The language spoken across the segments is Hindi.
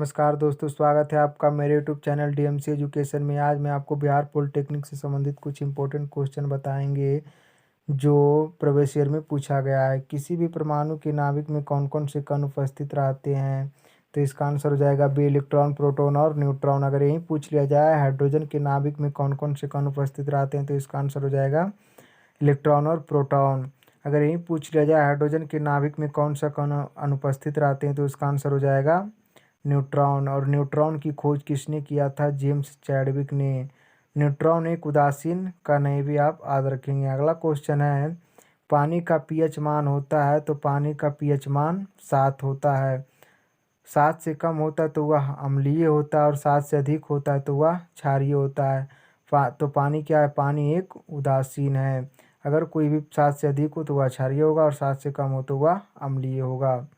नमस्कार दोस्तों, स्वागत है आपका मेरे यूट्यूब चैनल डीएमसी एजुकेशन में। आज मैं आपको बिहार पॉलिटेक्निक से संबंधित कुछ इंपॉर्टेंट क्वेश्चन बताएंगे जो प्रीवियस ईयर में पूछा गया है। किसी भी परमाणु के नाभिक में कौन कौन से कण उपस्थित रहते हैं? तो इसका आंसर हो जाएगा बी, इलेक्ट्रॉन, प्रोटॉन और न्यूट्रॉन। अगर यही पूछ लिया जाए हाइड्रोजन के नाभिक में कौन कौन से कण उपस्थित रहते हैं, तो इसका आंसर हो जाएगा इलेक्ट्रॉन और प्रोटॉन। अगर यही पूछ लिया जाए हाइड्रोजन के नाभिक में कौन सा कण अनुपस्थित रहते हैं, तो इसका आंसर हो जाएगा न्यूट्रॉन। और न्यूट्रॉन की खोज किसने किया था? जेम्स चैडविक ने। न्यूट्रॉन एक उदासीन कण है, भी आप याद रखेंगे। अगला क्वेश्चन है, पानी का पीएच मान होता है, तो पानी का पीएच मान 7 होता है। 7 से कम होता है तो वह अम्लीय होता है, और 7 से अधिक होता है तो वह क्षारीय होता है। तो पानी क्या है? पानी एक उदासीन है। अगर कोई भी 7 से अधिक हो तो वह क्षारीय होगा, और 7 से कम हो तो वह अम्लीय होगा।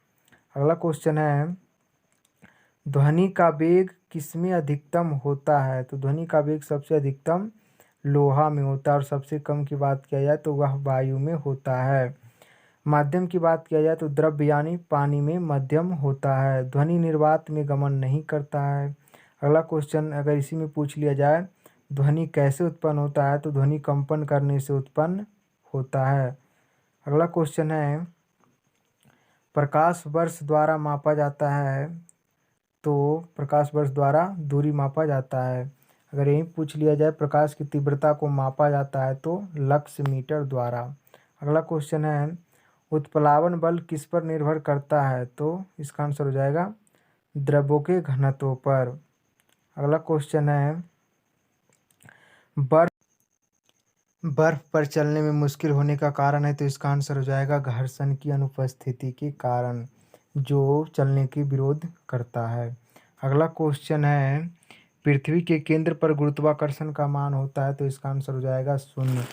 अगला क्वेश्चन है, ध्वनि का वेग किसमें अधिकतम होता है? तो ध्वनि का वेग सबसे अधिकतम लोहा में होता है, और सबसे कम की बात किया जाए तो वह वायु में होता है। माध्यम की बात किया जाए तो द्रव्य यानी पानी में मध्यम होता है। ध्वनि निर्वात में गमन नहीं करता है। अगला क्वेश्चन अगर इसी में पूछ लिया जाए, ध्वनि कैसे उत्पन्न होता है? तो ध्वनि कंपन करने से उत्पन्न होता है। अगला क्वेश्चन है, प्रकाश वर्ष द्वारा मापा जाता है, तो प्रकाश वर्ष द्वारा दूरी मापा जाता है। अगर यही पूछ लिया जाए प्रकाश की तीव्रता को मापा जाता है, तो लक्स मीटर द्वारा। अगला क्वेश्चन है, उत्प्लावन बल किस पर निर्भर करता है? तो इसका आंसर हो जाएगा द्रव्यों के घनत्व पर। अगला क्वेश्चन है, बर्फ पर चलने में मुश्किल होने का कारण है, तो इसका आंसर हो जाएगा घर्षण की अनुपस्थिति के कारण, जो चलने की विरोध करता है। अगला क्वेश्चन है, पृथ्वी के केंद्र पर गुरुत्वाकर्षण का मान होता है, तो इसका आंसर हो जाएगा 0।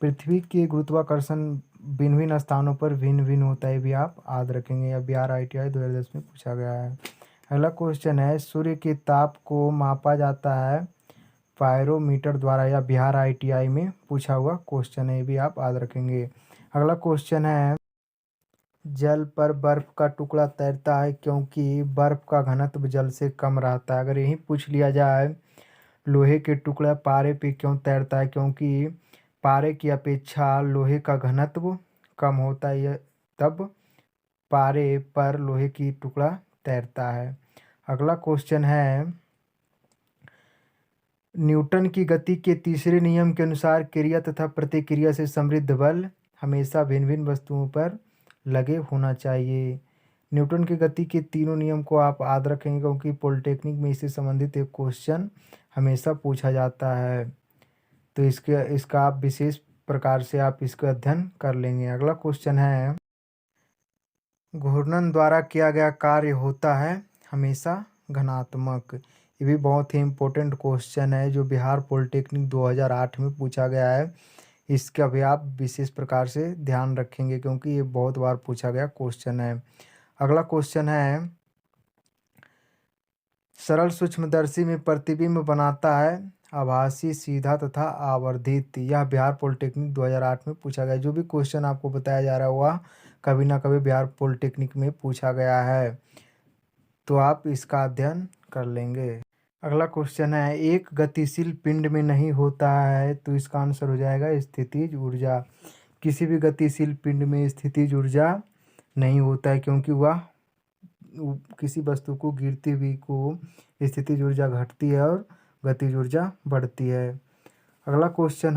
पृथ्वी के गुरुत्वाकर्षण भिन्न भिन्न स्थानों पर भिन्न भिन्न होता है, भी आप याद रखेंगे। या बिहार ITI 2010 में पूछा गया है। अगला क्वेश्चन है, सूर्य के ताप को मापा जाता है पायरोमीटर द्वारा, या बिहार ITI में पूछा हुआ क्वेश्चन है, ये भी आप याद रखेंगे। अगला क्वेश्चन है, जल पर बर्फ का टुकड़ा तैरता है क्योंकि बर्फ का घनत्व जल से कम रहता है। अगर यही पूछ लिया जाए लोहे के टुकड़ा पारे पे क्यों तैरता है? क्योंकि पारे की अपेक्षा लोहे का घनत्व कम होता है, तब पारे पर लोहे की टुकड़ा तैरता है। अगला क्वेश्चन है, न्यूटन की गति के तीसरे नियम के अनुसार क्रिया तथा प्रतिक्रिया से समृद्ध बल हमेशा भिन्न भिन्न वस्तुओं पर लगे होना चाहिए। न्यूटन की गति के तीनों नियम को आप याद रखेंगे, क्योंकि पॉलिटेक्निक में इससे संबंधित एक क्वेश्चन हमेशा पूछा जाता है। तो इसका आप विशेष प्रकार से आप इसका अध्ययन कर लेंगे। अगला क्वेश्चन है, घूर्णन द्वारा किया गया कार्य होता है हमेशा घनात्मक। ये भी बहुत ही इम्पोर्टेंट क्वेश्चन है, जो बिहार पॉलिटेक्निक 2008 में पूछा गया है। इसका भी आप विशेष प्रकार से ध्यान रखेंगे, क्योंकि ये बहुत बार पूछा गया क्वेश्चन है। अगला क्वेश्चन है, सरल सूक्ष्मदर्शी में प्रतिबिंब बनाता है आभासी, सीधा तथा आवर्धित। यह बिहार पॉलिटेक्निक 2008 में पूछा गया। जो भी क्वेश्चन आपको बताया जा रहा है वह कभी ना कभी बिहार पॉलिटेक्निक में पूछा गया है, तो आप इसका अध्ययन कर लेंगे। अगला क्वेश्चन है, एक गतिशील पिंड में नहीं होता है, तो इसका आंसर हो जाएगा स्थितिज ऊर्जा। किसी भी गतिशील पिंड में स्थितिज ऊर्जा नहीं होता है, क्योंकि वह किसी वस्तु को गिरती हुई को स्थितिज ऊर्जा घटती है और गतिज ऊर्जा बढ़ती है। अगला क्वेश्चन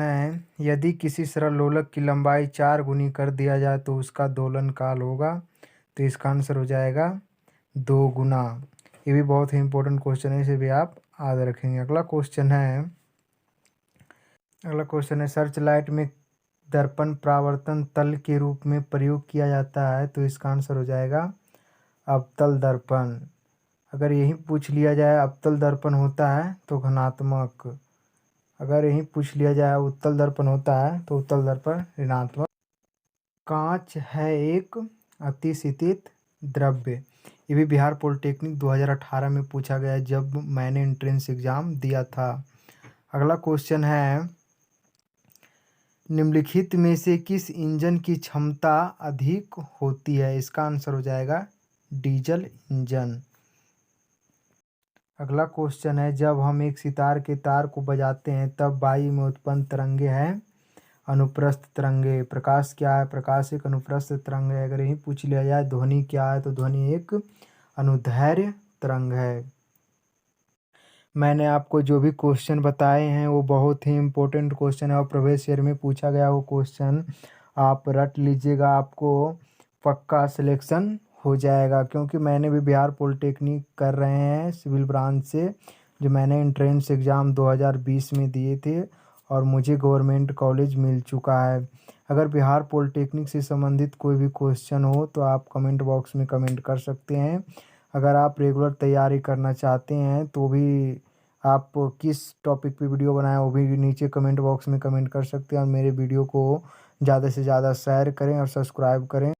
है, यदि किसी सरल लोलक की लंबाई 4 गुनी कर दिया जाए तो उसका दोलन काल होगा, तो इसका आंसर हो जाएगा 2 गुना। ये भी बहुत ही इंपॉर्टेंट क्वेश्चन है, इसे भी आप याद रखेंगे। अगला क्वेश्चन है, सर्च लाइट में दर्पण परावर्तन तल के रूप में प्रयोग किया जाता है, तो इसका आंसर हो जाएगा अवतल दर्पण। अगर यही पूछ लिया जाए अवतल दर्पण होता है तो घनात्मक। अगर यही पूछ लिया जाए उत्तल दर्पण होता है तो उत्तल दर्पण ऋणात्मक। कांच है एक अतिशीतित द्रव्य। ये भी बिहार पॉलिटेक्निक 2018 में पूछा गया, जब मैंने एंट्रेंस एग्जाम दिया था। अगला क्वेश्चन है, निम्नलिखित में से किस इंजन की क्षमता अधिक होती है? इसका आंसर हो जाएगा डीजल इंजन। अगला क्वेश्चन है, जब हम एक सितार के तार को बजाते हैं तब वायु में उत्पन्न तरंगे हैं अनुप्रस्थ तरंगे। प्रकाश क्या है? प्रकाश एक अनुप्रस्थ तरंग है। अगर यही पूछ लिया जाए ध्वनि क्या है, तो ध्वनि एक अनुदैर्घ्य तरंग है। मैंने आपको जो भी क्वेश्चन बताए हैं वो बहुत ही इम्पोर्टेंट क्वेश्चन है और प्रवेश ईयर में पूछा गया वो क्वेश्चन आप रट लीजिएगा, आपको पक्का सिलेक्शन हो जाएगा। क्योंकि मैंने भी बिहार पॉलिटेक्निक कर रहे हैं सिविल ब्रांच से, जो मैंने एंट्रेंस एग्ज़ाम 2020 में दिए थे और मुझे गवर्नमेंट कॉलेज मिल चुका है। अगर बिहार पॉलिटेक्निक से संबंधित कोई भी क्वेश्चन हो तो आप कमेंट बॉक्स में कमेंट कर सकते हैं। अगर आप रेगुलर तैयारी करना चाहते हैं तो भी आप किस टॉपिक पे वीडियो बनाएं वो भी नीचे कमेंट बॉक्स में कमेंट कर सकते हैं। और मेरे वीडियो को ज़्यादा से ज़्यादा शेयर करें और सब्सक्राइब करें।